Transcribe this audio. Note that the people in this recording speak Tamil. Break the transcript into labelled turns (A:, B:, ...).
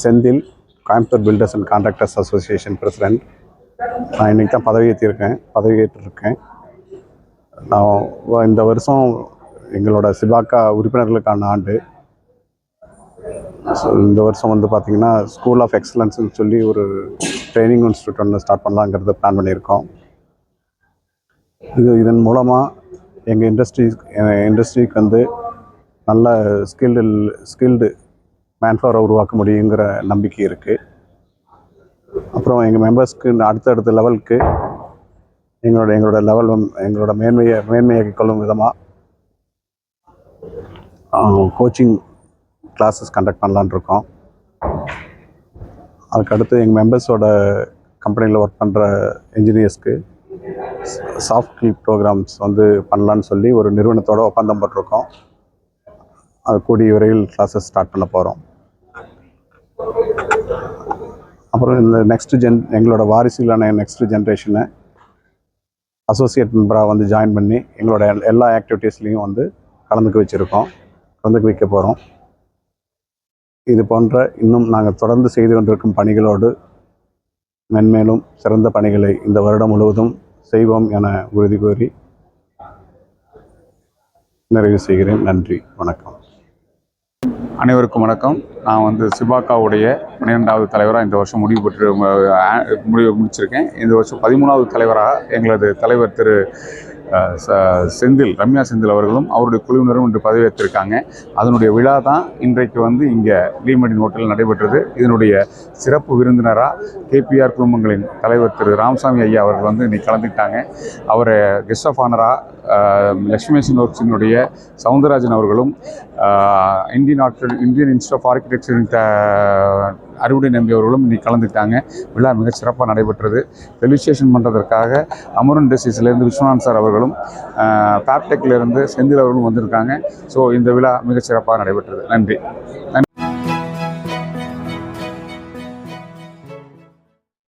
A: Senthil, Coimbatore filters and contractors association president. நான் இன்றைக்கி தான் பதவியேற்றிருக்கேன். நான் இந்த வருஷம் எங்களோட சிபாக்கா உறுப்பினர்களுக்கான ஆண்டு. ஸோ இந்த வருஷம் வந்து பார்த்திங்கன்னா ஸ்கூல் ஆஃப் எக்ஸலன்ஸ்னு சொல்லி ஒரு ட்ரைனிங் இன்ஸ்டியூட் ஒன்று ஸ்டார்ட் பண்ணலாங்கிறத பிளான் பண்ணியிருக்கோம். இதன் மூலமாக எங்கள் இண்டஸ்ட்ரிக்கு வந்து நல்ல ஸ்கில்டு மேன்பவரை உருவாக்க முடியுங்கிற நம்பிக்கை இருக்குது. அப்புறம் எங்கள் மெம்பர்ஸ்க்கு அடுத்தடுத்த லெவலுக்கு எங்களோட மேன்மையாக்கிக் கொள்ளும் விதமாக கோச்சிங் கிளாஸஸ் கண்டக்ட் பண்ணலான்னு இருக்கோம். அதுக்கடுத்து எங்கள் மெம்பர்ஸோட கம்பெனியில் ஒர்க் பண்ணுற இன்ஜினியர்ஸ்க்கு சாஃப்ட் ஸ்கில் ப்ரோக்ராம்ஸ் வந்து பண்ணலான்னு சொல்லி ஒரு நிறுவனத்தோட ஒப்பந்தம் போட்டிருக்கோம். அது கூடிய விரைவில் கிளாஸஸ் ஸ்டார்ட் பண்ண போகிறோம். அப்புறம் இந்த எங்களோட வாரிசுகளான நெக்ஸ்ட் ஜென்ரேஷனை அசோசியேட் மெம்பராக வந்து ஜாயின் பண்ணி எங்களோட எல்லா ஆக்டிவிட்டீஸ்லேயும் வந்து கலந்துக்க வைக்க போகிறோம். இது போன்ற இன்னும் நாங்கள் தொடர்ந்து செய்து கொண்டிருக்கும் பணிகளோடு மென்மேலும் சிறந்த பணிகளை இந்த வருடம் முழுவதும் செய்வோம் என உறுதி கூறி நிறைவு செய்கிறேன். நன்றி, வணக்கம்.
B: அனைவருக்கும் வணக்கம். நான் வந்து சிபாக்காவுடைய 12வது தலைவராக இந்த வருஷம் முடிச்சிருக்கேன். இந்த வருஷம் 13வது தலைவராக எங்களது தலைவர் திரு ரம்யா செந்தில் அவர்களும் அவருடைய குழுவினரும் இன்று பதவியேற்றிருக்காங்க. அதனுடைய விழா தான் இன்றைக்கு வந்து இங்கே லீமடின் ஹோட்டலில் நடைபெற்றது. இதனுடைய சிறப்பு விருந்தினராக கேபிஆர் குழுமங்களின் தலைவர் திரு ராமசாமி ஐயா அவர்கள் வந்து இன்னைக்கு கலந்துக்கிட்டாங்க. அவரை கெஸ்ட் ஆஃப் ஆனராக லக்ஷ்மேஷன் ஒர்க்ஸினுடைய சவுந்தரராஜன் அவர்களும் இந்தியன் இன்ஸ்டியூட் ஆஃப் ஆர்கிடெக்சரின் அறுவடை நம்பி அவர்களும் இன்னைக்கு கலந்துக்கிட்டாங்க. விழா மிக சிறப்பாக நடைபெற்றது. ரெஜிஸ்ட்ரேஷன் பண்ணுறதற்காக அமரன் இண்டஸ்ட்ரீஸ்லேருந்து விஸ்வநாத் சார் அவர்களும் ஃபேப்டெக்லேருந்து செந்தில் அவர்களும் வந்திருக்காங்க. ஸோ இந்த விழா மிக சிறப்பாக நடைபெற்றது. நன்றி.